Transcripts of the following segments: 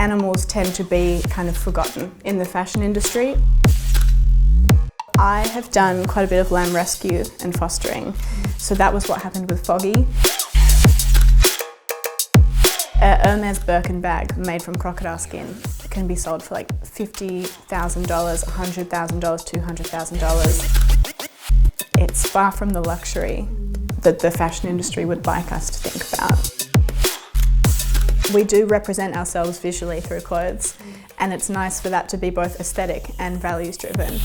animals tend to be kind of forgotten in the fashion industry. I have done quite a bit of lamb rescue and fostering, so that was what happened with Foggy. A Hermes Birkin bag made from crocodile skin can be sold for like $50,000, $100,000, $200,000. It's far from the luxury that the fashion industry would like us to think about. We do represent ourselves visually through clothes, and it's nice for that to be both aesthetic and values driven.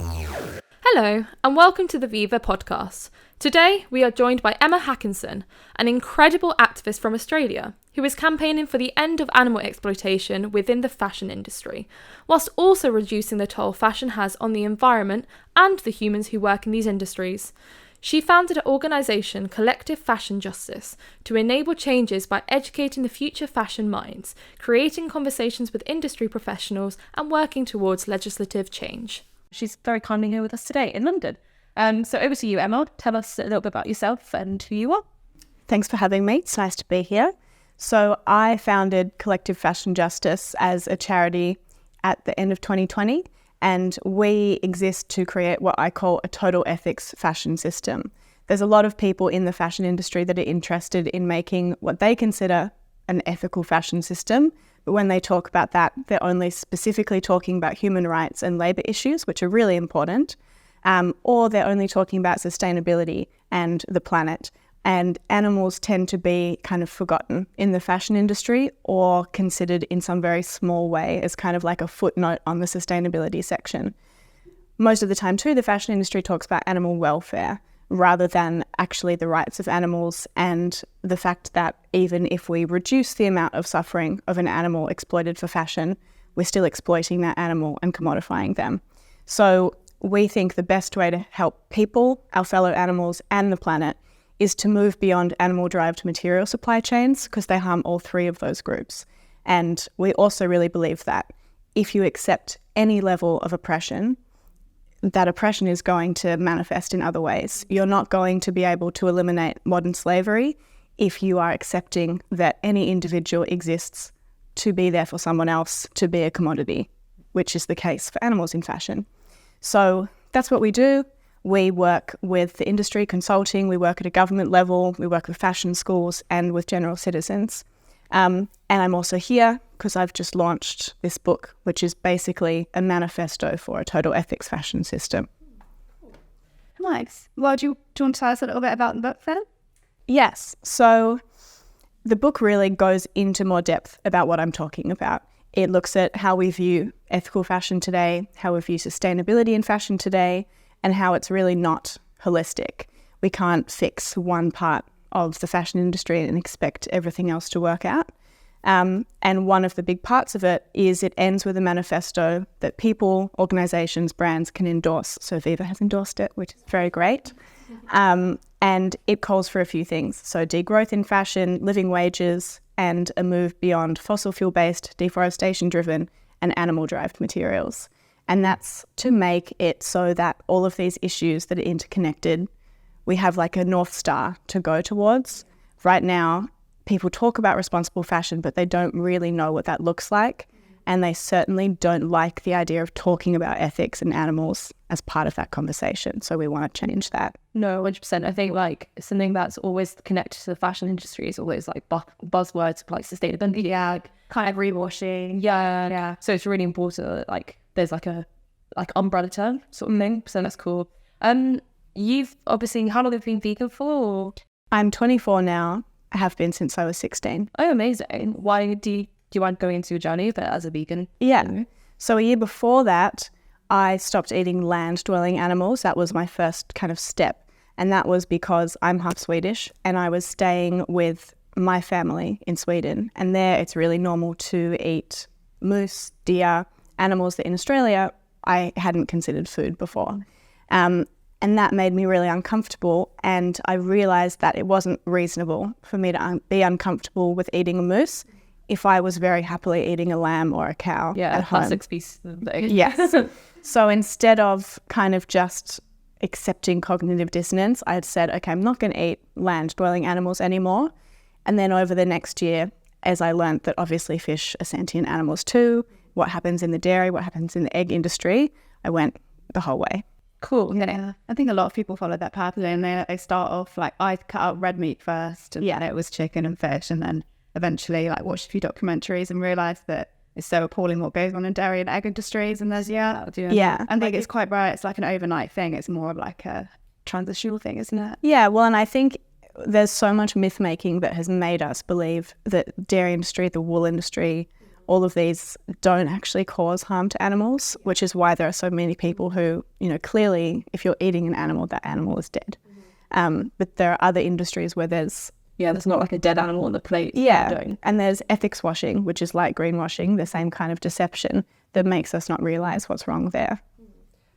Hello, and welcome to the Viva podcast. Today, we are joined by Emma Hakansson, an incredible activist from Australia, who is campaigning for the end of animal exploitation within the fashion industry, whilst also reducing the toll fashion has on the environment and the humans who work in these industries. She founded an organisation, Collective Fashion Justice, to enable changes by educating the future fashion minds, creating conversations with industry professionals, and working towards legislative change. She's very kindly here with us today in London. So over to you, Emma. Tell us a little bit about yourself and who you are. Thanks for having me. It's nice to be here. So I founded Collective Fashion Justice as a charity at the end of 2020, and we exist to create what I call a total ethics fashion system. There's a lot of people in the fashion industry that are interested in making what they consider an ethical fashion system, but when they talk about that, they're only specifically talking about human rights and labour issues, which are really important, or they're only talking about sustainability and the planet. And animals tend to be kind of forgotten in the fashion industry or considered in some very small way as kind of like a footnote on the sustainability section. Most of the time too, the fashion industry talks about animal welfare rather than actually the rights of animals and the fact that even if we reduce the amount of suffering of an animal exploited for fashion, we're still exploiting that animal and commodifying them. So we think the best way to help people, our fellow animals and the planet is to move beyond animal-derived material supply chains because they harm all three of those groups. And we also really believe that if you accept any level of oppression, that oppression is going to manifest in other ways. You're not going to be able to eliminate modern slavery if you are accepting that any individual exists to be there for someone else, to be a commodity, which is the case for animals in fashion. So that's what we do. We work with the industry consulting, we work at a government level, we work with fashion schools and with general citizens. And I'm also here because I've just launched this book, which is basically a manifesto for a total ethics fashion system. Nice. Well, do you want to tell us a little bit about the book then? Yes. So the book really goes into more depth about what I'm talking about. It looks at how we view ethical fashion today, how we view sustainability in fashion today, and how it's really not holistic. We can't fix one part of the fashion industry and expect everything else to work out. And one of the big parts of it is it ends with a manifesto that people, organisations, brands can endorse. So Viva has endorsed it, which is very great. And it calls for a few things. So degrowth in fashion, living wages, and a move beyond fossil fuel-based, deforestation-driven and animal-derived materials. And that's to make it so that all of these issues that are interconnected, we have like a North Star to go towards. Right now, people talk about responsible fashion, but they don't really know what that looks like. And they certainly don't like the idea of talking about ethics and animals as part of that conversation. So we want to change that. No, 100%. I think like something that's always connected to the fashion industry is always like buzzwords like sustainability, kind of greenwashing. Yeah. So it's really important that like there's like a umbrella term sort of thing. So that's cool. You've obviously, how long have you been vegan for? Or? I'm 24 now. I have been since I was 16. Oh, amazing. Why do you mind going into your journey but as a vegan? Yeah. So a year before that, I stopped eating land-dwelling animals. That was my first kind of step. And that was because I'm half Swedish and I was staying with my family in Sweden. And there it's really normal to eat moose, deer, animals that in Australia I hadn't considered food before. And that made me really uncomfortable. And I realised that it wasn't reasonable for me to be uncomfortable with eating a moose if I was very happily eating a lamb or a cow at home. Classic piece of thing. Yes. So instead of kind of just accepting cognitive dissonance, I had said, okay, I'm not going to eat land-dwelling animals anymore. And then over the next year, as I learned that obviously fish are sentient animals too, what happens in the dairy, what happens in the egg industry, I went the whole way. Cool. Yeah, I think a lot of people follow that pathway, and they start off like, I cut out red meat first, and then it was chicken and fish, and then eventually like watched a few documentaries and realised that it's so appalling what goes on in dairy and egg industries. And there's I think it's quite right. It's like an overnight thing. It's more of like a transitional thing, isn't it? Yeah, well, and I think there's so much myth making that has made us believe that dairy industry, the wool industry, all of these don't actually cause harm to animals, which is why there are so many people who, clearly if you're eating an animal, that animal is dead. But there are other industries where there's not like a dead animal on the plate. Yeah, and there's ethics washing, which is like greenwashing, the same kind of deception that makes us not realise what's wrong there.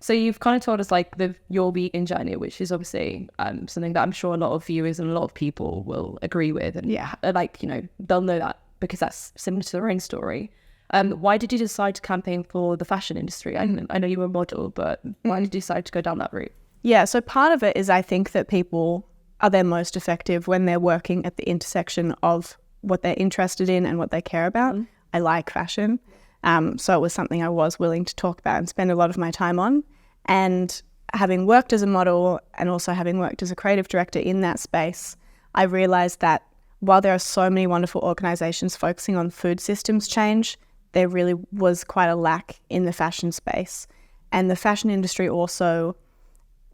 So you've kind of told us like your vegan journey, which is obviously something that I'm sure a lot of viewers and a lot of people will agree with. And they'll know that because that's similar to their own story. Why did you decide to campaign for the fashion industry? I know you were a model, but why did you decide to go down that route? Yeah, so part of it is I think that people are their most effective when they're working at the intersection of what they're interested in and what they care about. I like fashion. So it was something I was willing to talk about and spend a lot of my time on. And having worked as a model and also having worked as a creative director in that space, I realised that while there are so many wonderful organisations focusing on food systems change, there really was quite a lack in the fashion space. And the fashion industry also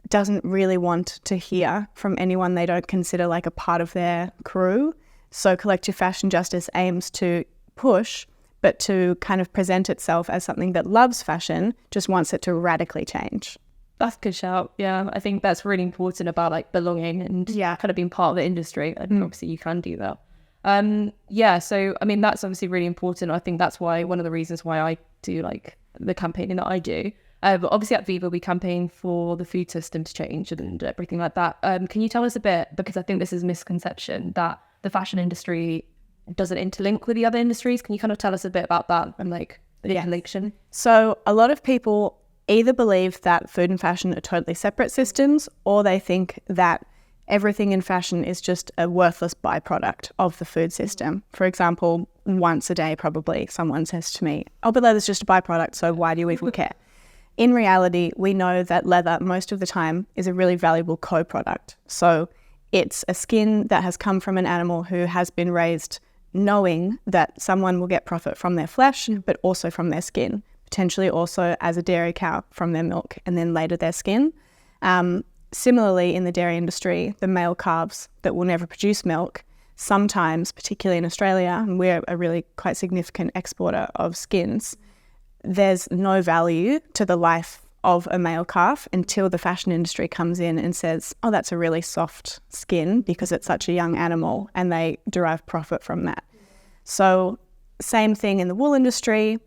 doesn't really want to hear from anyone they don't consider like a part of their crew. So Collective Fashion Justice aims to push, but to kind of present itself as something that loves fashion, just wants it to radically change. That's a good shout. Yeah, I think that's really important about like belonging and kind of being part of the industry. And obviously you can do that. So I mean, that's obviously really important. I think that's why one of the reasons why I do like the campaigning that I do. But obviously at Viva, we campaign for the food system to change and everything like that. Can you tell us a bit, because I think this is a misconception, that the fashion industry doesn't interlink with the other industries. Can you kind of tell us a bit about that and like the interlinkation? So a lot of people either believe that food and fashion are totally separate systems, or they think that everything in fashion is just a worthless byproduct of the food system. For example, once a day probably someone says to me, "Oh, but leather's just a byproduct, so why do you even care?" In reality, we know that leather most of the time is a really valuable co-product. So it's a skin that has come from an animal who has been raised knowing that someone will get profit from their flesh, but also from their skin, potentially also as a dairy cow from their milk and then later their skin. Similarly, in the dairy industry, the male calves that will never produce milk, sometimes, particularly in Australia, and we're a really quite significant exporter of skins, there's no value to the life of a male calf until the fashion industry comes in and says, "Oh, that's a really soft skin because it's such a young animal," and they derive profit from that. So same thing in the wool industry.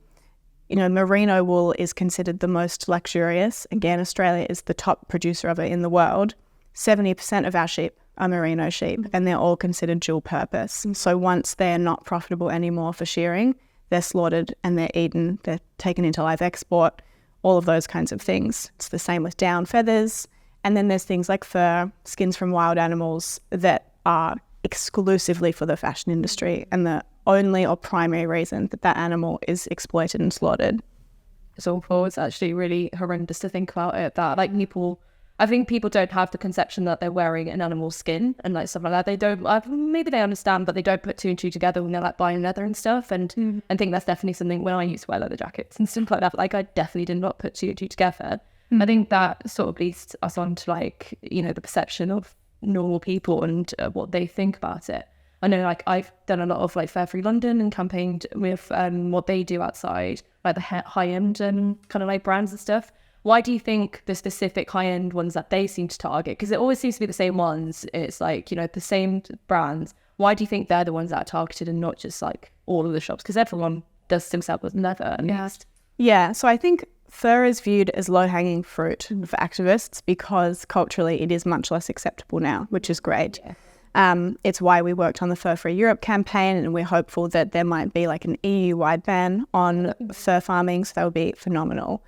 Merino wool is considered the most luxurious. Again, Australia is the top producer of it in the world. 70% of our sheep are merino sheep, and they're all considered dual purpose. So once they're not profitable anymore for shearing, they're slaughtered and they're eaten, they're taken into live export, all of those kinds of things. It's the same with down, feathers. And then there's things like fur, skins from wild animals that are exclusively for the fashion industry, and the only or primary reason that animal is exploited and slaughtered. It's awful. It's actually really horrendous to think about it, that like I think people don't have the conception that they're wearing an animal's skin and like stuff like that. They don't, maybe they understand, but they don't put two and two together when they're like buying leather and stuff. And I think that's definitely something when I used to wear leather jackets and stuff like that, like I definitely did not put two and two together. I think that sort of leads us on to like, the perception of normal people and what they think about it. I know like I've done a lot of like Fair Free London and campaigned with what they do outside, like the high-end kind of like brands and stuff. Why do you think the specific high-end ones that they seem to target, because it always seems to be the same ones, it's like, the same brands, why do you think they're the ones that are targeted and not just like all of the shops? Because everyone does themselves with leather. Yeah, so I think fur is viewed as low-hanging fruit for activists because culturally it is much less acceptable now, which is great. It's why we worked on the Fur Free Europe campaign, and we're hopeful that there might be like an EU-wide ban on fur farming, so that would be phenomenal.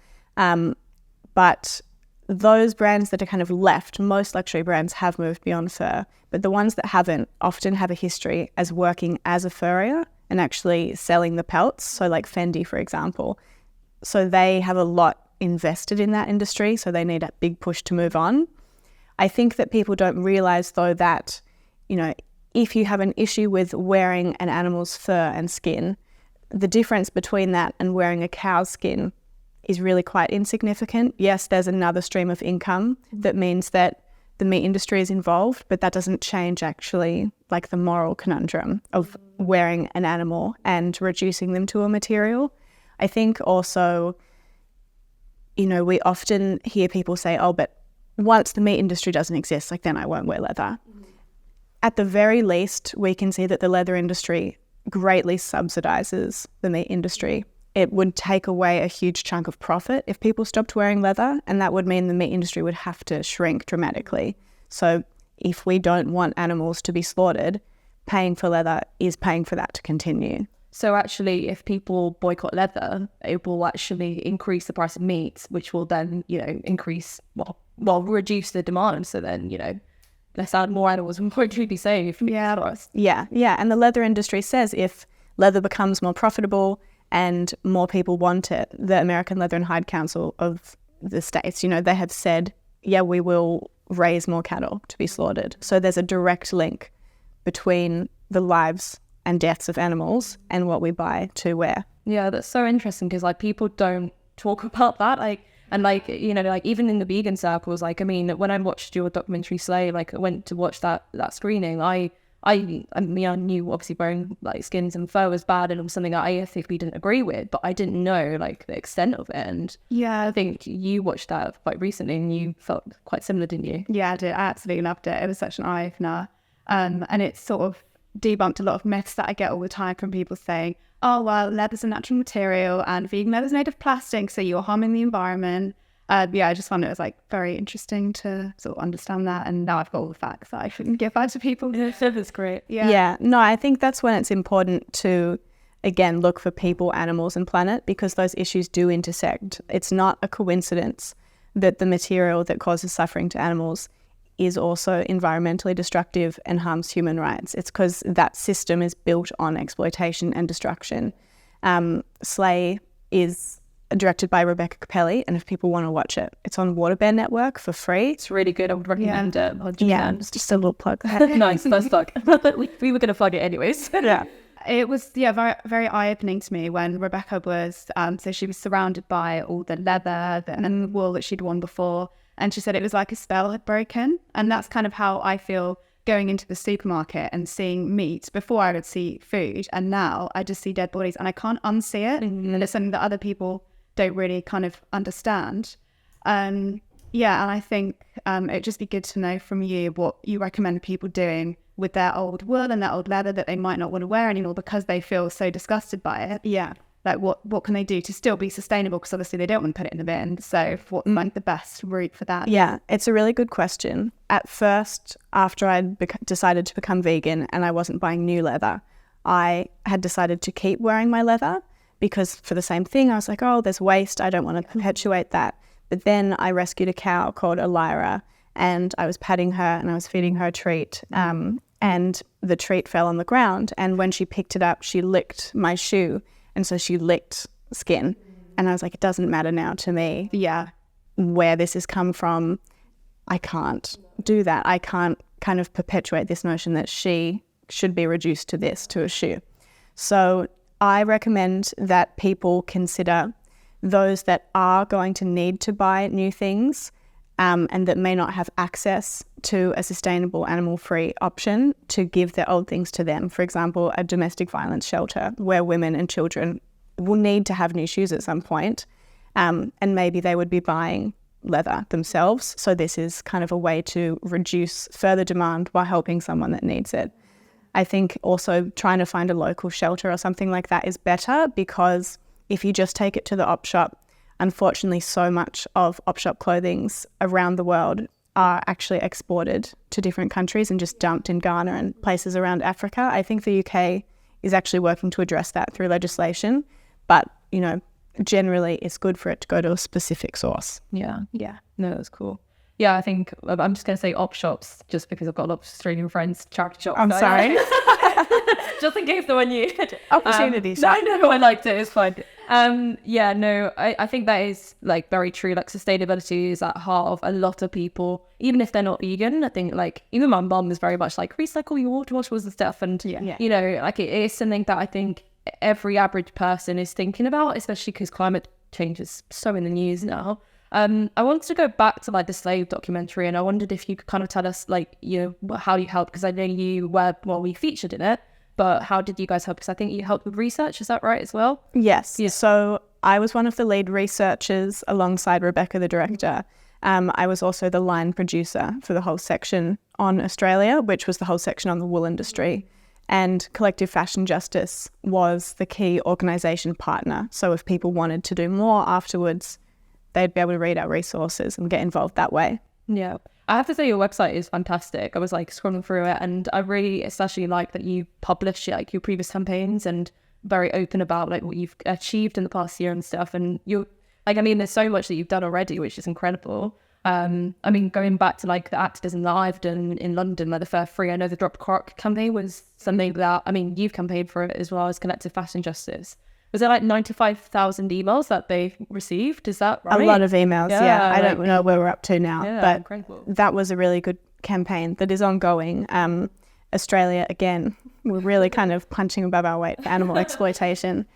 But those brands that are kind of left, most luxury brands have moved beyond fur, but the ones that haven't often have a history as working as a furrier and actually selling the pelts. So like Fendi, for example. So they have a lot invested in that industry, so they need a big push to move on. I think that people don't realise, though, that, you know, if you have an issue with wearing an animal's fur and skin, the difference between that and wearing a cow's skin is really quite insignificant. Yes, there's another stream of income that means that the meat industry is involved, but that doesn't change actually like the moral conundrum of wearing an animal and reducing them to a material. I think also, you know, we often hear people say, oh, but once the meat industry doesn't exist, like then I won't wear leather. At the very least, we can see that the leather industry greatly subsidizes the meat industry. It would take away a huge chunk of profit if people stopped wearing leather, and that would mean the meat industry would have to shrink dramatically. So if we don't want animals to be slaughtered, paying for leather is paying for that to continue. So actually, if people boycott leather, it will actually increase the price of meat, which will then, you know, reduce the demand. So then, you know, let's add more animals and more truly safe. Yeah. And the leather industry says if leather becomes more profitable and more people want it, the American Leather and Hide Council of the States, you know, they have said, yeah, we will raise more cattle to be slaughtered. So there's a direct link between the lives and deaths of animals and what we buy to wear. Yeah, that's so interesting because like people don't talk about that. Like, and like, you know, like even in the vegan circles, like, I mean, when I watched your documentary Slay, like I went to watch that screening, I mean, I knew obviously wearing like skins and fur was bad and it was something that I ethically didn't agree with, but I didn't know like the extent of it. And yeah, I think you watched that quite recently and you felt quite similar, didn't you? Yeah, I did. I absolutely loved it. It was such an eye-opener. And it sort of debunked a lot of myths that I get all the time from people saying, oh, well, leather's a natural material and vegan leather's made of plastic, so you're harming the environment. Yeah, I just found it was like very interesting to sort of understand that, and now I've got all the facts that I shouldn't give out to people. That's great. Yeah, no, I think that's when it's important to, again, look for people, animals and planet, because those issues do intersect. It's not a coincidence that the material that causes suffering to animals is also environmentally destructive and harms human rights. It's because that system is built on exploitation and destruction. Slay is directed by Rebecca Capelli, and if people want to watch it, it's on Waterbed Network for free. It's really good. I would recommend it. Yeah, it's just a little plug. Nice, first plug. We were going to plug it anyways. Yeah. It was, very, very eye-opening to me when Rebecca was, so she was surrounded by all the leather and the wool that she'd worn before, and she said it was like a spell had broken. And that's kind of how I feel going into the supermarket and seeing meat. Before I would see food, and now I just see dead bodies and I can't unsee it. Mm-hmm. And it's something that other people don't really kind of understand. And I think it'd just be good to know from you what you recommend people doing with their old wool and their old leather that they might not want to wear anymore because they feel so disgusted by it. Yeah. Like what can they do to still be sustainable? Because obviously they don't want to put it in the bin. So what's like the best route for that? Yeah, it's a really good question. At first, after I'd decided to become vegan and I wasn't buying new leather, I had decided to keep wearing my leather because for the same thing, I was like, oh, there's waste. I don't want to perpetuate that. But then I rescued a cow called Elira and I was patting her and I was feeding her a treat. And the treat fell on the ground. And when she picked it up, she licked my shoe. And so she licked skin. And I was like, it doesn't matter now to me. Yeah, where this has come from, I can't do that. I can't kind of perpetuate this notion that she should be reduced to this, to a shoe. So I recommend that people consider those that are going to need to buy new things and that may not have access to a sustainable animal-free option to give their old things to them. For example, a domestic violence shelter where women and children will need to have new shoes at some point, and maybe they would be buying leather themselves. So this is kind of a way to reduce further demand while helping someone that needs it. I think also trying to find a local shelter or something like that is better, because if you just take it to the op shop, unfortunately so much of op shop clothings around the world are actually exported to different countries and just dumped in Ghana and places around Africa. I think the UK is actually working to address that through legislation, but, you know, generally it's good for it to go to a specific source. Yeah. No, that's cool. Yeah, I think I'm just going to say op shops just because I've got a lot of Australian friends, charity shops. I'm sorry. Just in case no one knew. Opportunity shop. No, I liked it. It's fine. I think that is like very true. Like sustainability is at heart of a lot of people, even if they're not vegan. I think like even my mum is very much like recycle your water bottles and stuff. And, you know, like it is something that I think every average person is thinking about, especially because climate change is so in the news now. I wanted to go back to like the slave documentary, and I wondered if you could kind of tell us like, you know, how you helped, because I know you were, we featured in it, but how did you guys help? Because I think you helped with research, is that right as well? Yes. Yeah. So I was one of the lead researchers alongside Rebecca, the director. I was also the line producer for the whole section on Australia, which was the whole section on the wool industry. And Collective Fashion Justice was the key organisation partner. So if people wanted to do more afterwards, they'd be able to read our resources and get involved that way. Yeah. I have to say your website is fantastic. I was like scrolling through it, and I really especially like that you publish like your previous campaigns and very open about like what you've achieved in the past year and stuff. And you're like, I mean, there's so much that you've done already, which is incredible. I mean, going back to like the activism that I've done in London, like the Fair Free, I know the Drop Croc campaign was something that, I mean, you've campaigned for it as well as Collective Fashion Justice. Was there like 95,000 emails that they received? Is that right? A lot of emails, yeah. I don't know where we're up to now, but incredible. That was a really good campaign that is ongoing. Australia, again, we're really kind of punching above our weight for animal exploitation.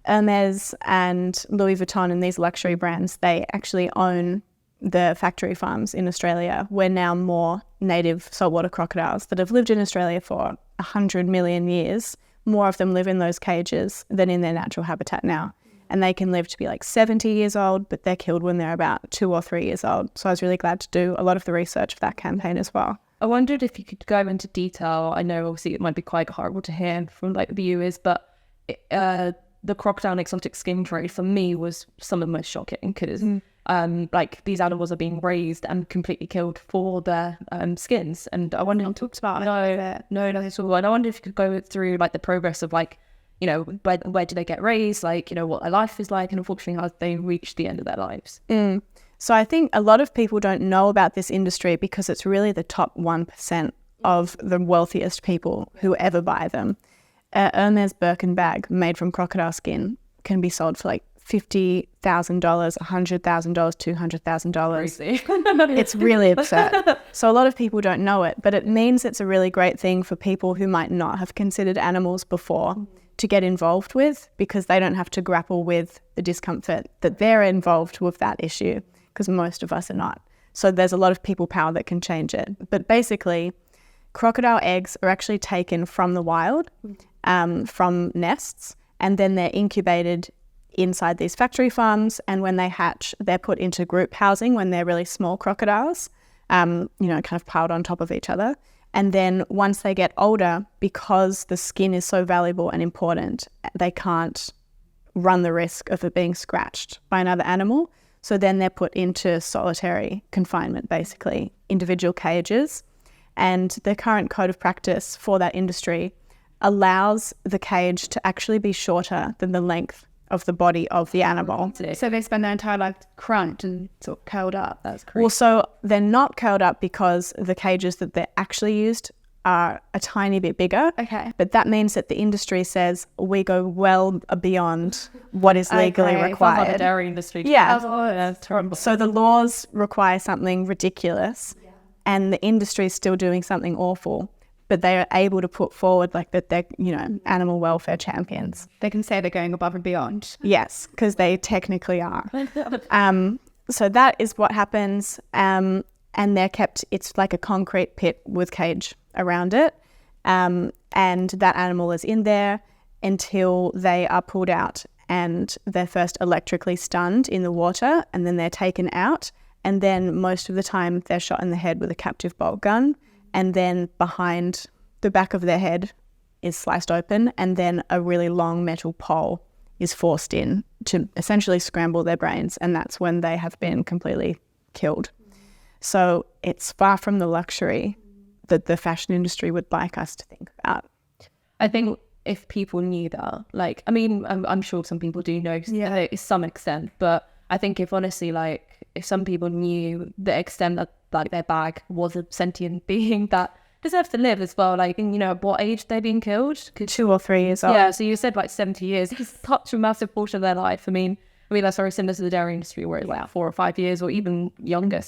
Hermes and Louis Vuitton and these luxury brands, they actually own the factory farms in Australia, where now more native saltwater crocodiles that have lived in Australia for 100 million years, more of them live in those cages than in their natural habitat now. And they can live to be like 70 years old, but they're killed when they're about 2 or 3 years old. So I was really glad to do a lot of the research for that campaign as well. I wondered if you could go into detail. I know obviously it might be quite horrible to hear from like the viewers, but the crocodile exotic skin trade for me was some of the most shocking, because like these animals are being raised and completely killed for their skins. And I wondered, Not talked about no, not at all. And I wonder if you could go through like the progress of like, you know, where do they get raised, like, you know, what their life is like, and unfortunately how they reach the end of their lives. So I think a lot of people don't know about this industry because it's really the top 1% of the wealthiest people who ever buy them. Hermes Birkin bag made from crocodile skin can be sold for like $50,000, $100,000, $200,000. It's really absurd. So a lot of people don't know it, but it means it's a really great thing for people who might not have considered animals before to get involved with, because they don't have to grapple with the discomfort that they're involved with that issue, because most of us are not. So there's a lot of people power that can change it. But basically, crocodile eggs are actually taken from the wild, from nests, and then they're incubated inside these factory farms, and when they hatch, they're put into group housing when they're really small crocodiles, you know, kind of piled on top of each other. And then once they get older, because the skin is so valuable and important, they can't run the risk of it being scratched by another animal. So then they're put into solitary confinement, basically, individual cages. And the current code of practice for that industry allows the cage to actually be shorter than the length of the body of the animal. So they spend their entire life crunched and sort of curled up. That's crazy. Well, so they're not curled up because the cages that they're actually used are a tiny bit bigger. Okay. But that means that the industry says we go well beyond what is legally required. Like the dairy industry. Yeah. Oh, that's terrible. So the laws require something ridiculous, and the industry is still doing something awful. But they are able to put forward like that they're, you know, animal welfare champions. They can say they're going above and beyond. Yes, because they technically are. So that is what happens. And they're kept, it's like a concrete pit with cage around it. And that animal is in there until they are pulled out, and they're first electrically stunned in the water, and then they're taken out. And then most of the time they're shot in the head with a captive bolt gun. And then behind the back of their head is sliced open, and then a really long metal pole is forced in to essentially scramble their brains, and that's when they have been completely killed. So it's far from the luxury that the fashion industry would like us to think about. I think if people knew that, like, I mean, I'm sure some people do know to some extent, but I think if honestly, like, if some people knew the extent that like their bag was a sentient being that deserves to live as well, like, and, you know, at what age they're being killed? 2 or 3 years old. Yeah, so you said like 70 years. It's such a massive portion of their life. I mean, that's very similar to the dairy industry where it's like 4 or 5 years or even younger.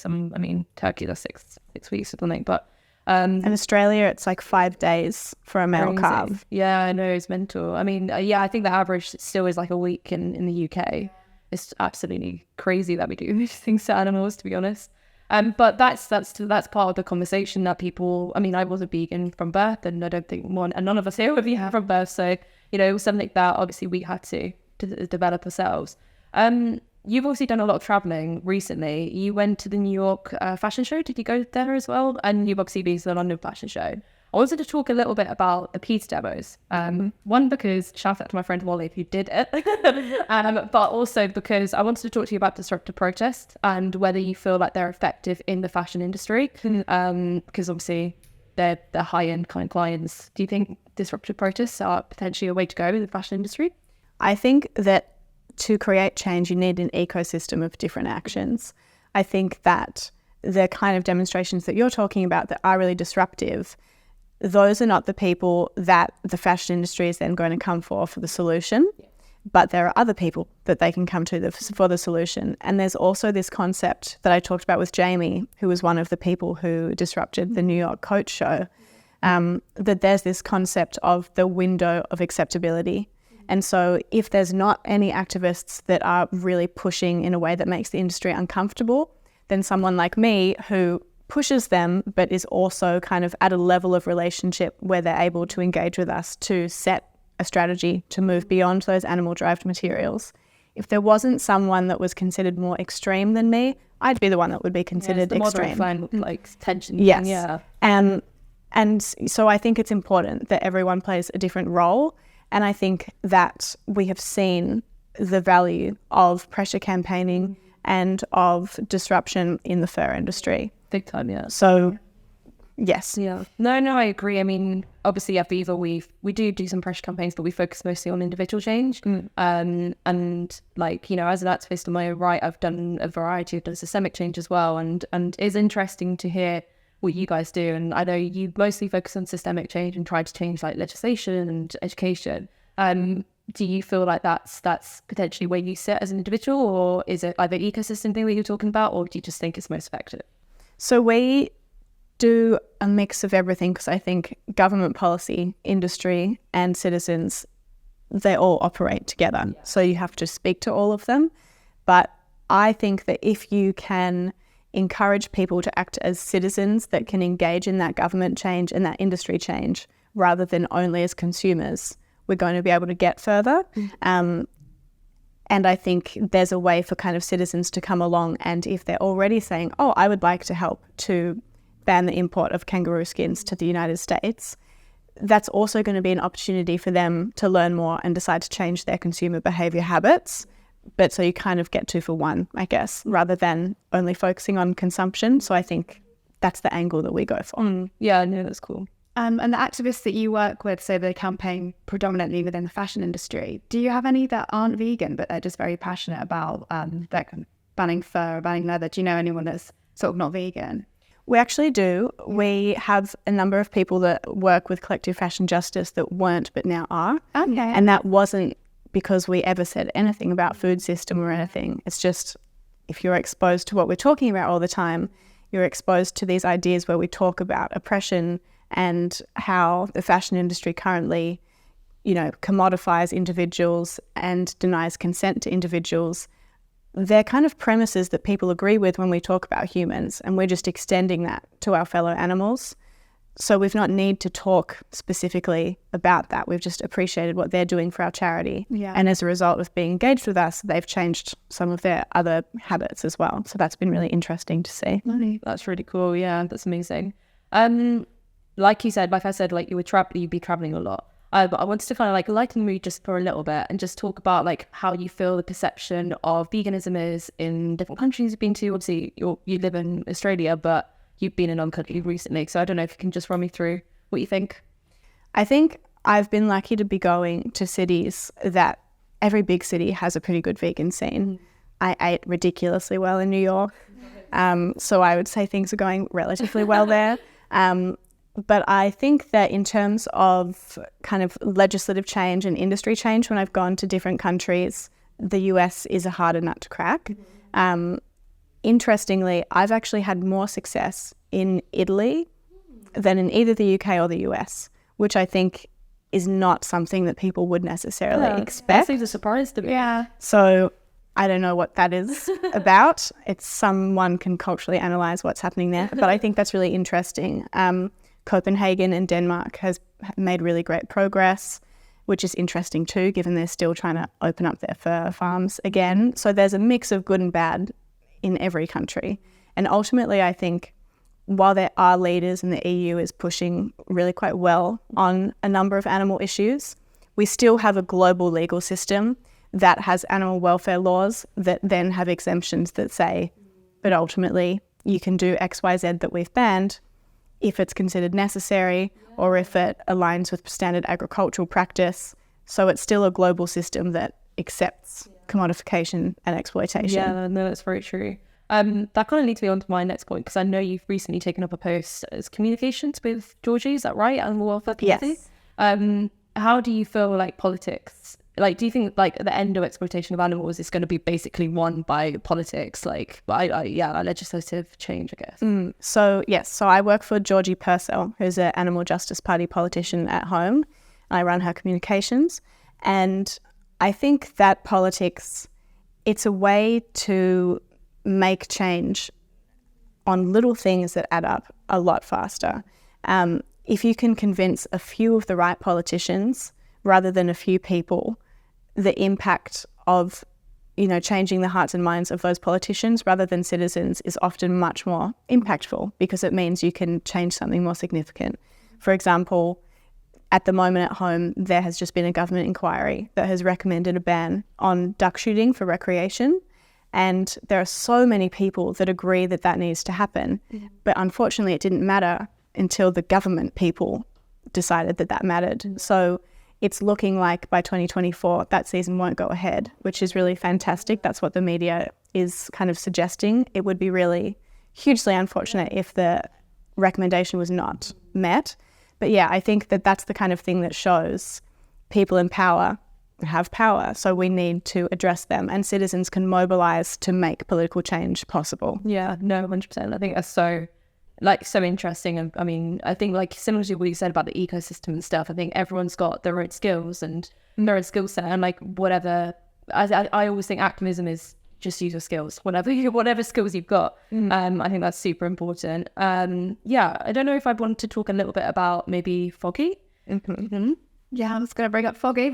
Turkey, that's six weeks or something. But in Australia, it's like 5 days for a male calf. Yeah, I know, it's mental. I mean, I think the average still is like a week in the UK. It's absolutely crazy that we do these things to animals, to be honest. But that's part of the conversation that people. I mean, I was a vegan from birth, and I don't think and none of us here were vegan from birth. So, you know, it was something that obviously we had to develop ourselves. You've obviously done a lot of traveling recently. You went to the New York fashion show. Did you go there as well? And you've obviously been to the London fashion show. I wanted to talk a little bit about the pizza demos. One, because shout out to my friend Wally who did it, but also because I wanted to talk to you about disruptive protest and whether you feel like they're effective in the fashion industry. Because obviously they're high-end kind of clients. Do you think disruptive protests are potentially a way to go in the fashion industry? I think that to create change, you need an ecosystem of different actions. I think that the kind of demonstrations that you're talking about that are really disruptive, those are not the people that the fashion industry is then going to come for the solution, but there are other people that they can come to for the solution. And there's also this concept that I talked about with Jamie, who was one of the people who disrupted the New York coat show, that there's this concept of the window of acceptability. And so if there's not any activists that are really pushing in a way that makes the industry uncomfortable, then someone like me who pushes them but is also kind of at a level of relationship where they're able to engage with us to set a strategy to move beyond those animal-derived materials. If there wasn't someone that was considered more extreme than me, I'd be the one that would be considered extreme. Like tension. Yes. Yeah. And so I think it's important that everyone plays a different role. And I think that we have seen the value of pressure campaigning and of disruption in the fur industry. Big time, yeah. So, yes. Yeah. No, I agree. I mean, obviously at Viva, we do some pressure campaigns, but we focus mostly on individual change. And like, you know, as an activist on my own right, I've done a variety of systemic change as well. And it's interesting to hear what you guys do. And I know you mostly focus on systemic change and try to change like legislation and education. Do you feel like that's potentially where you sit as an individual, or is it like the ecosystem thing that you're talking about, or do you just think it's most effective? So we do a mix of everything, because I think government policy, industry and citizens, they all operate together. Yeah. So you have to speak to all of them. But I think that if you can encourage people to act as citizens that can engage in that government change and that industry change rather than only as consumers, we're going to be able to get further. And I think there's a way for kind of citizens to come along, and if they're already saying, oh, I would like to help to ban the import of kangaroo skins to the United States, that's also going to be an opportunity for them to learn more and decide to change their consumer behaviour habits. But so you kind of get 2 for 1, I guess, rather than only focusing on consumption. So I think that's the angle that we go for. Yeah, no, that's cool. And the activists that you work with, so they campaign predominantly within the fashion industry, do you have any that aren't vegan, but they're just very passionate about like banning fur, banning leather? Do you know anyone that's sort of not vegan? We actually do. We have a number of people that work with Collective Fashion Justice that weren't, but now are. Okay. And that wasn't because we ever said anything about food system or anything. It's just, if you're exposed to what we're talking about all the time, you're exposed to these ideas where we talk about oppression and how the fashion industry currently, you know, commodifies individuals and denies consent to individuals. They're kind of premises that people agree with when we talk about humans, and we're just extending that to our fellow animals. So we've not need to talk specifically about that. We've just appreciated what they're doing for our charity. Yeah. And as a result of being engaged with us, they've changed some of their other habits as well. So that's been really interesting to see. That's really cool. Yeah, that's amazing. Like you said, like I said, like you'd be traveling a lot. But I wanted to kind of like lighten the mood just for a little bit and just talk about like how you feel the perception of veganism is in different countries you've been to. Obviously, you live in Australia, but you've been in another country recently. So I don't know if you can just run me through what you think. I think I've been lucky to be going to cities that every big city has a pretty good vegan scene. I ate ridiculously well in New York. So I would say things are going relatively well there. But I think that in terms of kind of legislative change and industry change, when I've gone to different countries, the US is a harder nut to crack. Interestingly, I've actually had more success in Italy than in either the UK or the US, which I think is not something that people would necessarily expect. That seems a surprise to me. Yeah. So I don't know what that is about. It's someone can culturally analyze what's happening there, but I think that's really interesting. Copenhagen and Denmark has made really great progress, which is interesting too, given they're still trying to open up their fur farms again. So there's a mix of good and bad in every country. And ultimately, I think while there are leaders and the EU is pushing really quite well on a number of animal issues, we still have a global legal system that has animal welfare laws that then have exemptions that say, but ultimately you can do X, Y, Z that we've banned if it's considered necessary or if it aligns with standard agricultural practice. So it's still a global system that accepts commodification and exploitation. Yeah, no, that's very true. That kind of leads me on to my next point, because I know you've recently taken up a post as communications with Georgie, is that right? Animal welfare policy? Yes. How do you feel like politics, like, do you think like the end of exploitation of animals is going to be basically won by politics, like legislative change, I guess? So I work for Georgie Purcell, who's an Animal Justice Party politician at home. I run her communications, and I think that politics, it's a way to make change on little things that add up a lot faster. If you can convince a few of the right politicians rather than a few people, the impact of, changing the hearts and minds of those politicians rather than citizens is often much more impactful, because it means you can change something more significant. For example, at the moment at home, there has just been a government inquiry that has recommended a ban on duck shooting for recreation. And there are so many people that agree that that needs to happen. But unfortunately, it didn't matter until the government people decided that that mattered. So it's looking like by 2024, that season won't go ahead, which is really fantastic. That's what the media is kind of suggesting. It would be really hugely unfortunate if the recommendation was not met. But yeah, I think that that's the kind of thing that shows people in power have power. So we need to address them, and citizens can mobilize to make political change possible. Yeah, no, 100%. I think that's so interesting. And I mean, I think like similar to what you said about the ecosystem and stuff, I think everyone's got their own skills and their own skill set, and like whatever, I always think activism is just use your skills, whatever skills you've got. I think that's super important. I don't know if I want to talk a little bit about maybe Foggy. Yeah, I was going to bring up Foggy.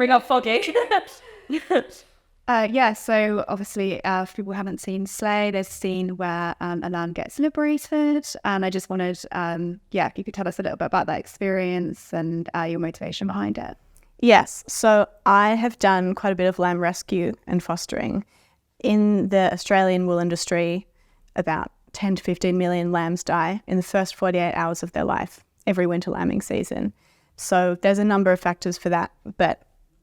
So obviously, if people haven't seen Slay, there's a scene where a lamb gets liberated, and I just wanted, if you could tell us a little bit about that experience and your motivation behind it. Yes, so I have done quite a bit of lamb rescue and fostering. In the Australian wool industry, about 10 to 15 million lambs die in the first 48 hours of their life every winter lambing season. So there's a number of factors for that, but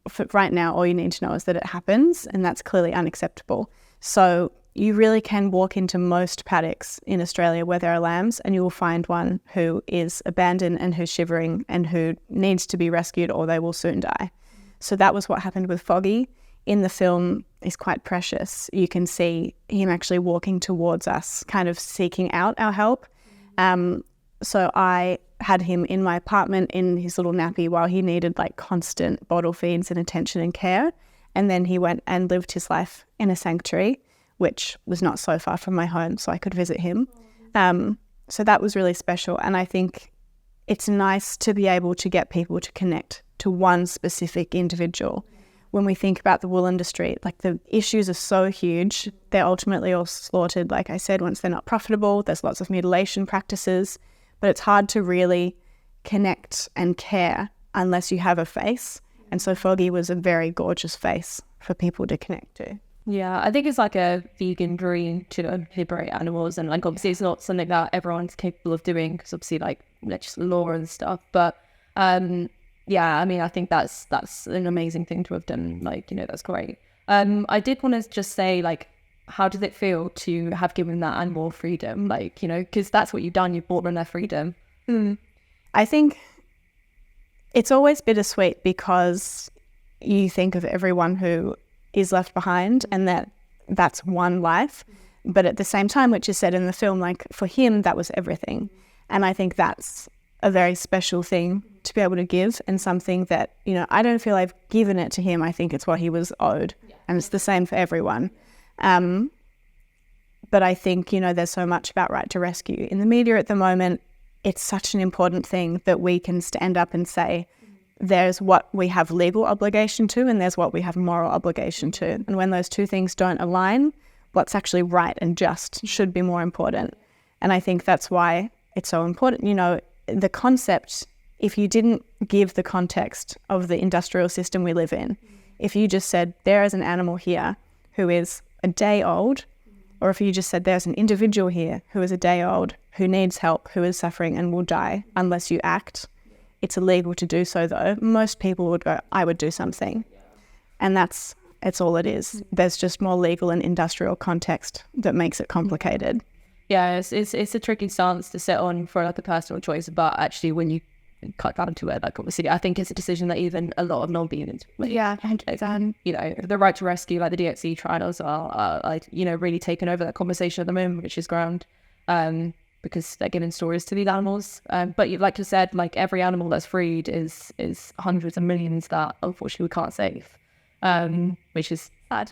for right now, all you need to know is that it happens, and that's clearly unacceptable. So you really can walk into most paddocks in Australia where there are lambs, and you will find one who is abandoned and who's shivering and who needs to be rescued, or they will soon die. So that was what happened with Foggy. In the film, is quite precious. You can see him actually walking towards us, kind of seeking out our help. So I had him in my apartment in his little nappy while he needed like constant bottle feeds and attention and care. And then he went and lived his life in a sanctuary, which was not so far from my home, so I could visit him. So that was really special. And I think it's nice to be able to get people to connect to one specific individual. When we think about the wool industry, like the issues are so huge. They're ultimately all slaughtered, like I said, once they're not profitable. There's lots of mutilation practices, but it's hard to really connect and care unless you have a face. And so Foggy was a very gorgeous face for people to connect to. Yeah, I think it's like a vegan dream to liberate animals, and like obviously it's not something that everyone's capable of doing because obviously like just law and stuff. But yeah, I mean, I think that's an amazing thing to have done. Like, that's great. I did want to just say, like, how does it feel to have given that animal freedom? Like, you know, because that's what you've done. You've bought them their freedom. I think it's always bittersweet because you think of everyone who is left behind and that's one life. But at the same time, which is said in the film, like for him, that was everything. And I think that's a very special thing to be able to give, and something that, you know, I don't feel I've given it to him. I think it's what he was owed. And it's the same for everyone. But I think, you know, there's so much about right to rescue. In the media at the moment, it's such an important thing that we can stand up and say, there's what we have legal obligation to and there's what we have moral obligation to. And when those two things don't align, what's actually right and just should be more important. And I think that's why it's so important. You know, the concept, if you didn't give the context of the industrial system we live in, if you just said there is an animal here who is a day old, or if you just said there's an individual here who is a day old, who needs help, who is suffering and will die unless you act, it's illegal to do so though. Most people would go, I would do something. And it's all it is. There's just more legal and industrial context that makes it complicated. Yeah, it's a tricky stance to sit on for like a personal choice, but actually when you cut down to it, like obviously I think it's a decision that even a lot of non-vegans, you know, the right to rescue, like the DXE trials are like, you know, really taking over that conversation at the moment, which is grand, because they're giving stories to these animals. But like you said, like every animal that's freed is hundreds of millions that unfortunately we can't save, which is sad.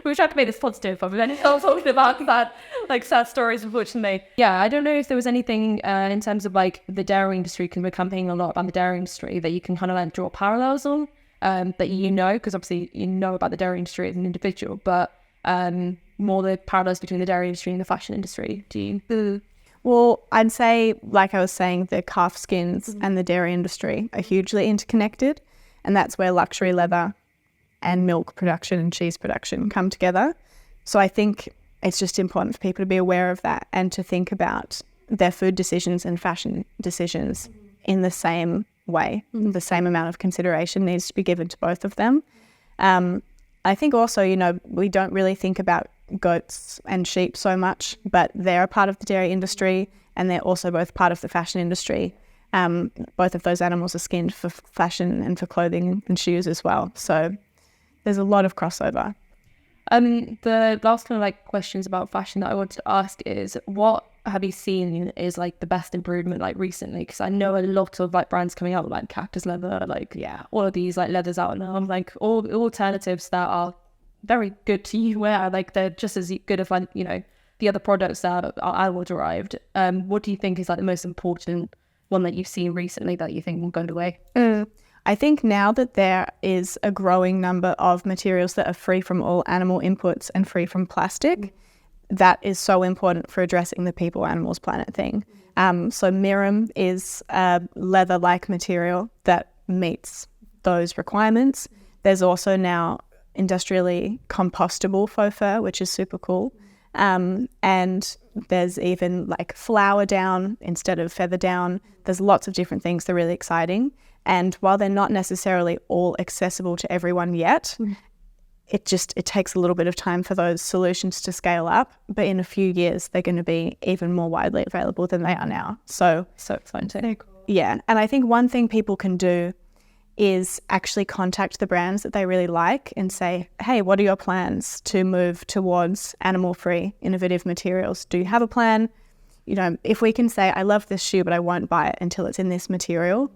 We tried to make this positive, but then I was talking about that, like sad stories, unfortunately. Yeah, I don't know if there was anything in terms of like the dairy industry, because we're campaigning a lot about the dairy industry, that you can kind of like draw parallels on, that you know, because obviously you know about the dairy industry as an individual, but more the parallels between the dairy industry and the fashion industry. Do you? Well, I'd say, like I was saying, the calf skins and the dairy industry are hugely interconnected, and that's where luxury leather and milk production and cheese production come together. So I think it's just important for people to be aware of that and to think about their food decisions and fashion decisions in the same way. The same amount of consideration needs to be given to both of them. I think also, you know, we don't really think about goats and sheep so much, but they're a part of the dairy industry and they're also both part of the fashion industry. Both of those animals are skinned for fashion and for clothing and shoes as well. So there's a lot of crossover. The last kind of like questions about fashion that I want to ask is, what have you seen is like the best improvement like recently? Because I know a lot of like brands coming out with like cactus leather, like all of these like leathers out now, like all alternatives that are very good to you wear, like they're just as good as like, you know, the other products that are animal derived. What do you think is like the most important one that you've seen recently that you think will go away? I think now that there is a growing number of materials that are free from all animal inputs and free from plastic, that is so important for addressing the people, animals, planet thing. So Mirum is a leather-like material that meets those requirements. There's also now industrially compostable faux fur, which is super cool. And there's even like flower down instead of feather down. There's lots of different things that are really exciting. And while they're not necessarily all accessible to everyone yet, it takes a little bit of time for those solutions to scale up. But in a few years, they're going to be even more widely available than they are now. So exciting. Yeah. And I think one thing people can do is actually contact the brands that they really like and say, hey, what are your plans to move towards animal-free, innovative materials? Do you have a plan? You know, if we can say, I love this shoe, but I won't buy it until it's in this material,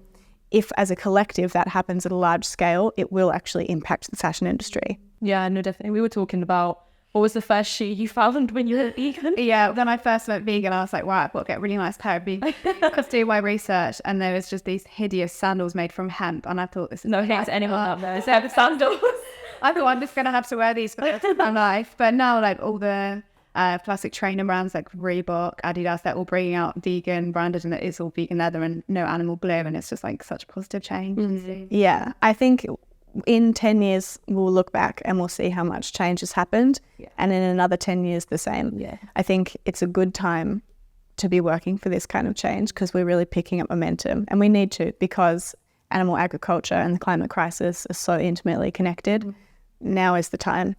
if as a collective that happens at a large scale, it will actually impact the fashion industry. Yeah, no, definitely. We were talking about, what was the first shoe you found when you were vegan? Yeah, when I first went vegan, I was like, wow, I've got to get a really nice pair of vegan. I was doing my research and there was just these hideous sandals made from hemp, and I thought, this is no thanks to anyone out there. Is there sandals? I thought I'm just going to have to wear these for the rest of my life. But now like all the plastic trainer brands like Reebok, Adidas, they're all bringing out vegan branded, and it is all vegan leather and no animal glue, and it's just like such a positive change. Yeah, I think in 10 years we'll look back and we'll see how much change has happened, and in another 10 years the same. I think it's a good time to be working for this kind of change because we're really picking up momentum, and we need to, because animal agriculture and the climate crisis are so intimately connected. Now is the time.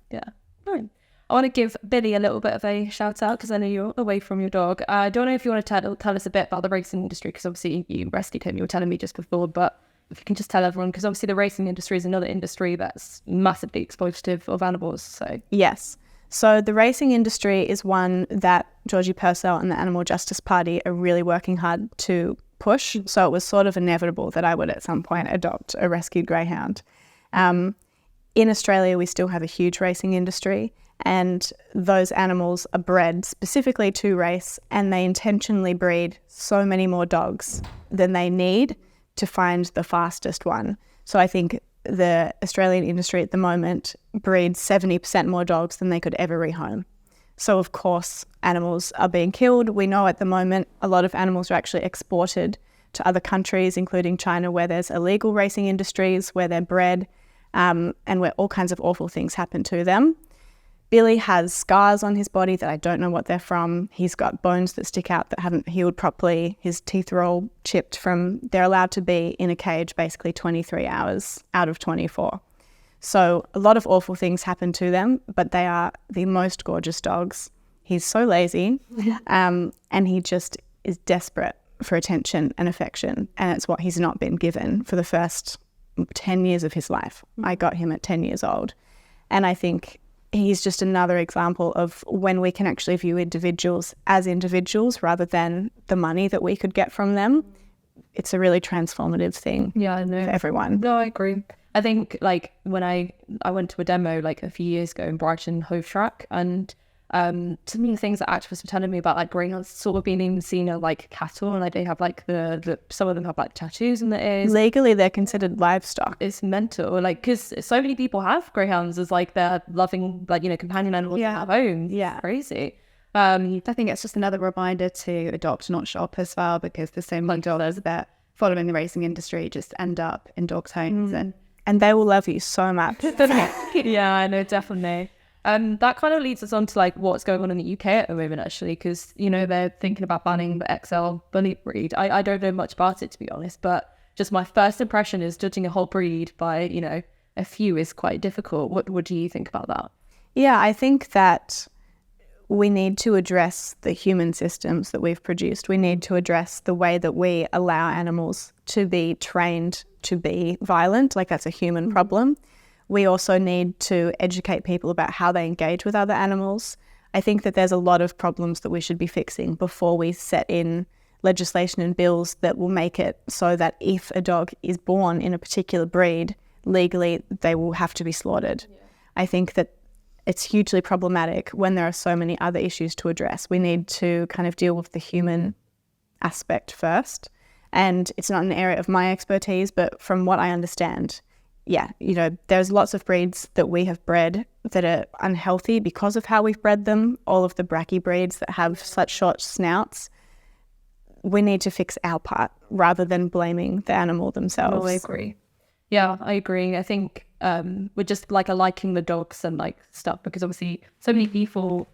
Right. I want to give Billy a little bit of a shout out because I know you're away from your dog. I don't know if you want to tell us a bit about the racing industry, because obviously you rescued him, you were telling me just before, but if you can just tell everyone, because obviously the racing industry is another industry that's massively exploitative of animals. So Yes. So the racing industry is one that Georgie Purcell and the Animal Justice Party are really working hard to push. So it was sort of inevitable that I would at some point adopt a rescued greyhound. In Australia, we still have a huge racing industry, and those animals are bred specifically to race, and they intentionally breed so many more dogs than they need to find the fastest one. So I think the Australian industry at the moment breeds 70% more dogs than they could ever rehome. So of course, animals are being killed. We know at the moment a lot of animals are actually exported to other countries, including China, where there's illegal racing industries, where they're bred, and where all kinds of awful things happen to them. Billy has scars on his body that I don't know what they're from. He's got bones that stick out that haven't healed properly. His teeth are all chipped from, they're allowed to be in a cage basically 23 hours out of 24. So a lot of awful things happen to them, but they are the most gorgeous dogs. He's so lazy, and he just is desperate for attention and affection, and it's what he's not been given for the first 10 years of his life. I got him at 10 years old. And I think he's just another example of when we can actually view individuals as individuals rather than the money that we could get from them. It's a really transformative thing for everyone. No, I agree. I think like when I went to a demo like a few years ago in Brighton Hove Track, and some of the things that activists were telling me about like greyhounds sort of being even seen as like cattle, and like they have like the some of them have like tattoos in their ears. Legally they're considered livestock. It's mental, like, because so many people have greyhounds as like their loving, like, you know, companion animals at home. It's crazy. I think it's just another reminder to adopt, not shop as well, because the so many dogs that following the racing industry just end up in dogs' homes And they will love you so much. Yeah, I know, definitely. That kind of leads us on to like what's going on in the UK at the moment, actually, because, you know, they're thinking about banning the XL bully breed. I don't know much about it, to be honest, but just my first impression is judging a whole breed by, you know, a few is quite difficult. What do you think about that? Yeah, I think that we need to address the human systems that we've produced. We need to address the way that we allow animals to be trained to be violent, like that's a human problem. We also need to educate people about how they engage with other animals. I think that there's a lot of problems that we should be fixing before we set in legislation and bills that will make it so that if a dog is born in a particular breed, legally they will have to be slaughtered. Yeah. I think that it's hugely problematic when there are so many other issues to address. We need to kind of deal with the human aspect first. And it's not an area of my expertise, but from what I understand, yeah, you know, there's lots of breeds that we have bred that are unhealthy because of how we've bred them. All of the bracky breeds that have such short snouts. We need to fix our part rather than blaming the animal themselves. No, I agree. Yeah, I agree. I think we're just like liking the dogs and like stuff, because obviously so many people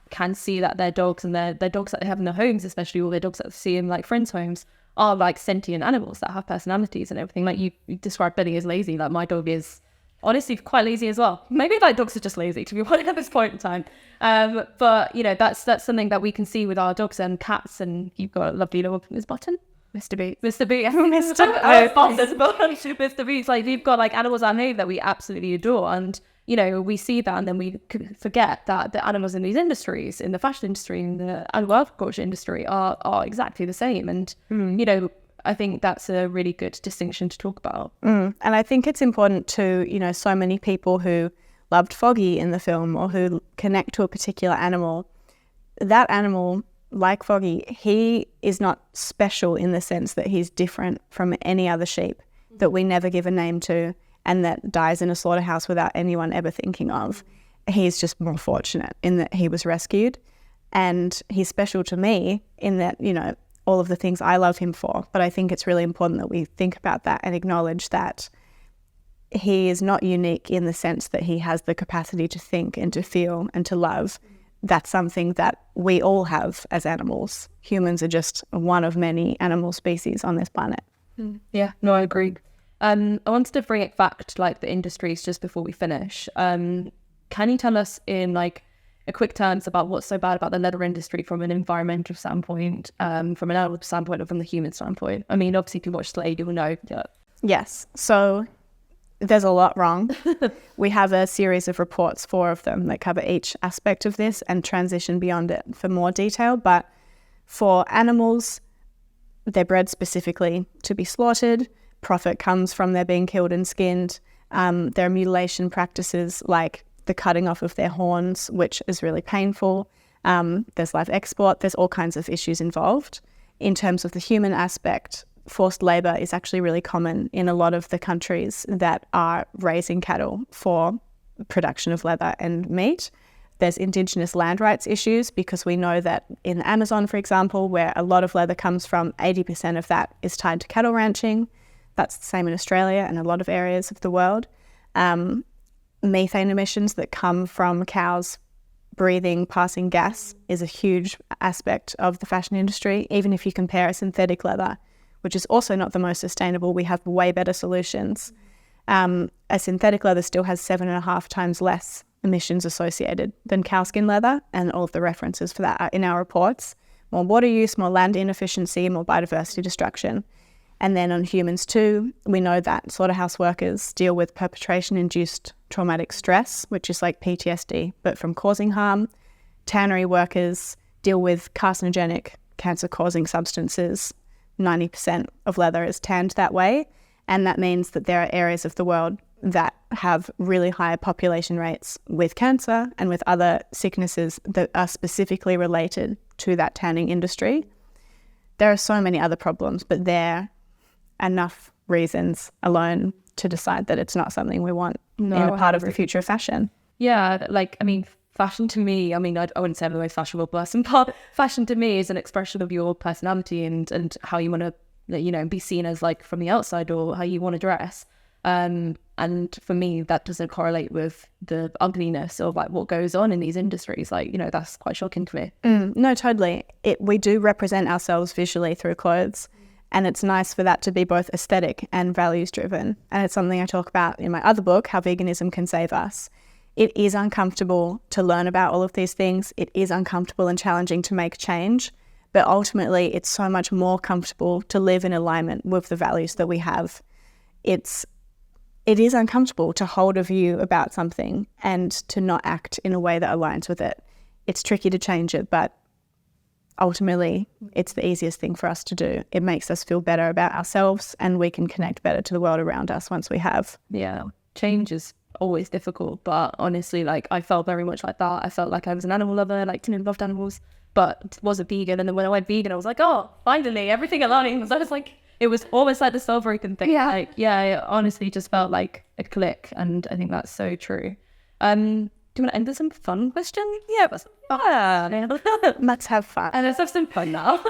can see that their dogs and their dogs that they have in their homes, especially all their dogs that they see in like friends' homes, are like sentient animals that have personalities and everything. Like you described Billy as lazy. Like my dog is honestly quite lazy as well. Maybe like dogs are just lazy, to be honest, at this point in time. But you know, that's something that we can see with our dogs and cats. And you've got a lovely little Miss Button. Mr. B. Mr. B. Mr. B. It's like we've got like animals at home that we absolutely adore, and you know, we see that and then we forget that the animals in these industries, in the fashion industry, in the animal agriculture industry, are exactly the same. And you know, I think that's a really good distinction to talk about. And I think it's important to, you know, so many people who loved Foggy in the film or who connect to a particular animal, that animal, like Foggy, he is not special in the sense that he's different from any other sheep that we never give a name to and that dies in a slaughterhouse without anyone ever thinking of. He's just more fortunate in that he was rescued, and he's special to me in that, you know, all of the things I love him for. But I think it's really important that we think about that and acknowledge that he is not unique in the sense that he has the capacity to think and to feel and to love. That's something that we all have as animals. Humans are just one of many animal species on this planet. Yeah, no, I agree. I wanted to bring it back to like the industries just before we finish. Can you tell us in like a quick terms about what's so bad about the leather industry from an environmental standpoint, from an animal standpoint, or from the human standpoint? I mean, obviously, if you watch Slade, you'll know. Yeah. Yes. So there's a lot wrong. We have a series of reports, 4 of them, that cover each aspect of this and transition beyond it for more detail. But for animals, they're bred specifically to be slaughtered. Profit comes from their being killed and skinned. There are mutilation practices like the cutting off of their horns, which is really painful. There's live export. There's all kinds of issues involved. In terms of the human aspect, forced labour is actually really common in a lot of the countries that are raising cattle for production of leather and meat. There's Indigenous land rights issues because we know that in the Amazon, for example, where a lot of leather comes from, 80% of that is tied to cattle ranching. That's the same in Australia and a lot of areas of the world. Methane emissions that come from cows breathing, passing gas is a huge aspect of the fashion industry. Even if you compare a synthetic leather, which is also not the most sustainable, we have way better solutions. A synthetic leather still has 7.5 times less emissions associated than cowskin leather, and all of the references for that are in our reports. More water use, more land inefficiency, more biodiversity destruction. And then on humans too, we know that slaughterhouse workers deal with perpetration-induced traumatic stress, which is like PTSD, but from causing harm. Tannery workers deal with carcinogenic, cancer-causing substances. 90% of leather is tanned that way. And that means that there are areas of the world that have really high population rates with cancer and with other sicknesses that are specifically related to that tanning industry. There are so many other problems, but they're enough reasons alone to decide that it's not something we want in a part of the future of fashion. Yeah, like, I mean, fashion to me, I mean, I wouldn't say I'm the most fashionable person, but fashion to me is an expression of your personality and how you want to, you know, be seen as, like, from the outside, or how you want to dress. And for me, that doesn't correlate with the ugliness of, like, what goes on in these industries. Like, you know, that's quite shocking to me. No, totally. We do represent ourselves visually through clothes. And it's nice for that to be both aesthetic and values driven. And it's something I talk about in my other book, How Veganism Can Save Us. It is uncomfortable to learn about all of these things. It is uncomfortable and challenging to make change. But ultimately, it's so much more comfortable to live in alignment with the values that we have. It is uncomfortable to hold a view about something and to not act in a way that aligns with it. It's tricky to change it, but ultimately, it's the easiest thing for us to do. It makes us feel better about ourselves, and we can connect better to the world around us once we have. Yeah, change is always difficult, but honestly, like, I felt very much like that. I felt like I was an animal lover, I liked and loved animals, but was a vegan. And then when I went vegan, I was like, oh, finally, everything aligns. I was like, it was almost like the soul-breaking thing. Yeah. Like, yeah, it honestly just felt like a click, and I think that's so true. Do you want to end with some fun questions? Yeah, but let's have fun. And let's have some fun now.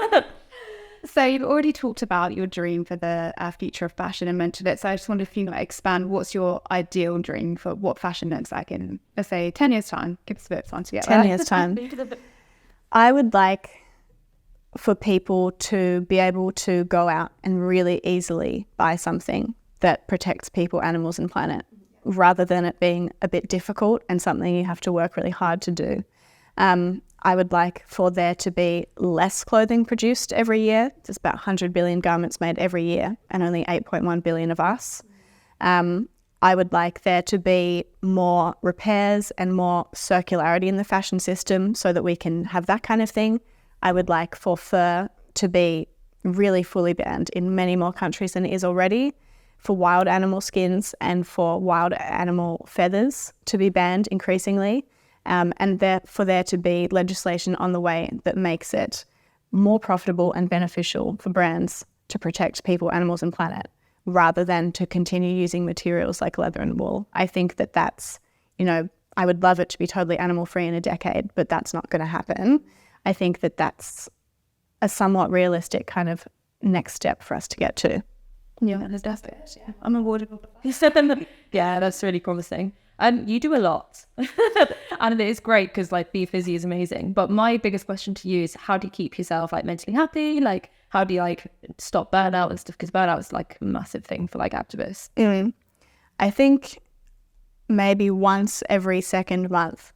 So you've already talked about your dream for the future of fashion and mentioned it. So I just wondered if you might expand. What's your ideal dream for what fashion looks like in, let's say, 10 years' time? Give us a bit of time to get 10 years' time. I would like for people to be able to go out and really easily buy something that protects people, animals, and planet, rather than it being a bit difficult and something you have to work really hard to do. I would like for there to be less clothing produced every year. There's about 100 billion garments made every year and only 8.1 billion of us. I would like there to be more repairs and more circularity in the fashion system so that we can have that kind of thing. I would like for fur to be really fully banned in many more countries than it is already, for wild animal skins and for wild animal feathers to be banned increasingly. And for there to be legislation on the way that makes it more profitable and beneficial for brands to protect people, animals, and planet, rather than to continue using materials like leather and wool. I think that that's, you know, I would love it to be totally animal-free in a decade, but that's not going to happen. I think that that's a somewhat realistic kind of next step for us to get to. Yeah, that's definitely. Yeah, I'm awarded. Yeah, that's really promising. You do a lot. And it is great because, like, Be Fizzy is amazing. But my biggest question to you is, how do you keep yourself, like, mentally happy? Like, how do you, like, stop burnout and stuff? Because burnout is, like, a massive thing for, like, activists. I think maybe once every second month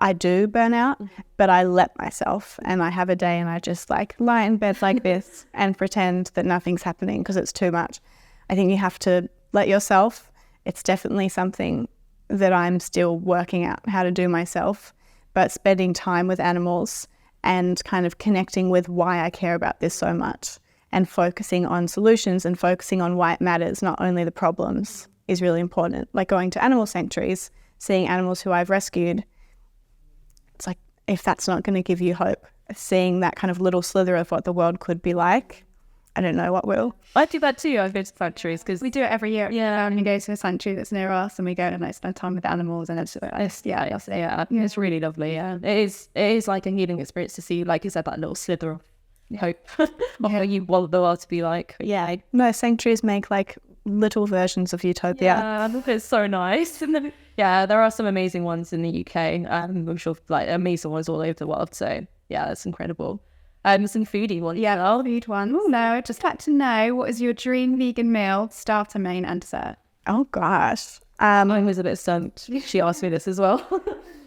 I do burn out, but I let myself, and I have a day and I just like lie in bed like this and pretend that nothing's happening because it's too much. I think you have to let yourself. It's definitely something that I'm still working out how to do myself, but spending time with animals and kind of connecting with why I care about this so much and focusing on solutions and focusing on why it matters, not only the problems, is really important. Like going to animal sanctuaries, seeing animals who I've rescued, it's like, if that's not going to give you hope, seeing that kind of little slither of what the world could be like, I don't know what will. I do that too. I go to sanctuaries because We do it every year. Yeah, and we go to a sanctuary that's near us, and we go and like spend time with animals, and it's it's really lovely. Yeah, it is like a healing experience to see, like you said, that little slither of hope of what you want the world to be like. Yeah, no, sanctuaries make like little versions of utopia. Yeah, it's so nice. And then, yeah, there are some amazing ones in the UK. I'm sure like amazing ones all over the world. So yeah, that's incredible. Some foodie ones. Yeah, I'll read one. Oh no, I'd just like to know, what is your dream vegan meal, starter, main, and dessert? Oh gosh. Mine was a bit stumped. She asked me this as well.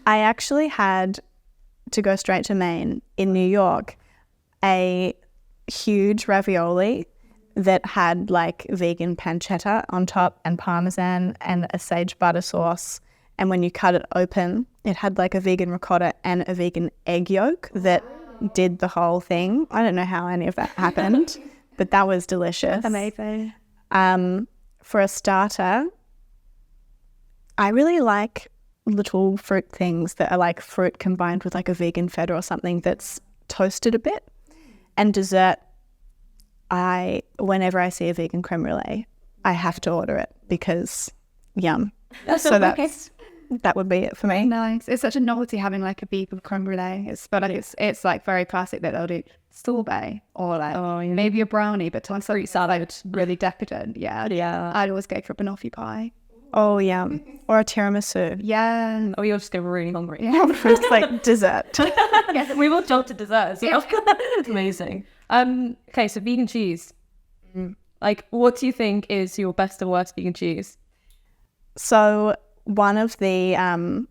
I actually had, to go straight to Maine, in New York, a huge ravioli that had like vegan pancetta on top and parmesan and a sage butter sauce. And when you cut it open, it had like a vegan ricotta and a vegan egg yolk that did the whole thing. I don't know how any of that happened, but that was delicious. Amazing. For a starter, I really like little fruit things that are like fruit combined with like a vegan feta or something that's toasted a bit. And dessert, whenever I see a vegan creme brulee, I have to order it because yum. So that would be it for me. Nice. It's such a novelty having like a vegan creme brulee. It's like very classic that they'll do sorbet or like maybe a brownie, but to fruit salad, really decadent. Yeah. I'd always go for a banoffee pie. Oh, yum. Or a tiramisu. Yeah. Oh, you'll just go really hungry. Yeah, it's like dessert. Yeah, we will jump to dessert as well. Amazing. Okay, so vegan cheese. Like, what do you think is your best and worst vegan cheese? So one of the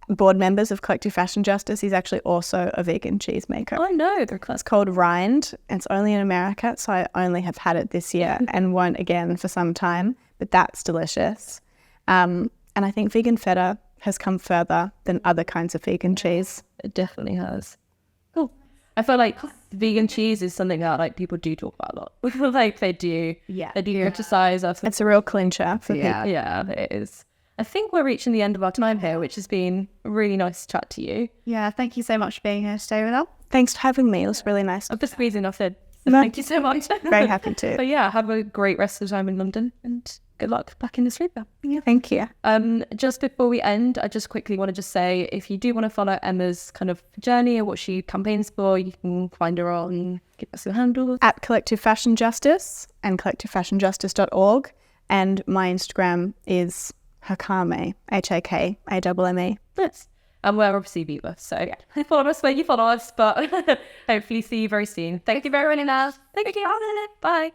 board members of Collective Fashion Justice is actually also a vegan cheese maker. Oh, no. It's called Rind. It's only in America, so I only have had it this year and won't again for some time, but that's delicious. And I think vegan feta has come further than other kinds of vegan cheese. It definitely has. Cool. I feel like vegan cheese is something that like people do talk about a lot. Like they do criticize us. It's a real clincher for people. Yeah, it is. I think we're reaching the end of our time here, which has been a really nice chat to you. Yeah, thank you so much for being here today with us. Thanks for having me. It was really nice. I'm just squeezing off it. So thank you so much. Very happy to. So yeah, have a great rest of the time in London and good luck back in the street. Yeah, thank you. Just before we end, I just quickly want to just say, if you do want to follow Emma's kind of journey or what she campaigns for, you can find her on, give us your handles. At Collective Fashion Justice and collectivefashionjustice.org. And my Instagram is Hakame, Hakame. Yes. And we're obviously Viva, so yeah. Follow us where you follow us, but hopefully see you very soon. Thank you very much. Thank you. Bye.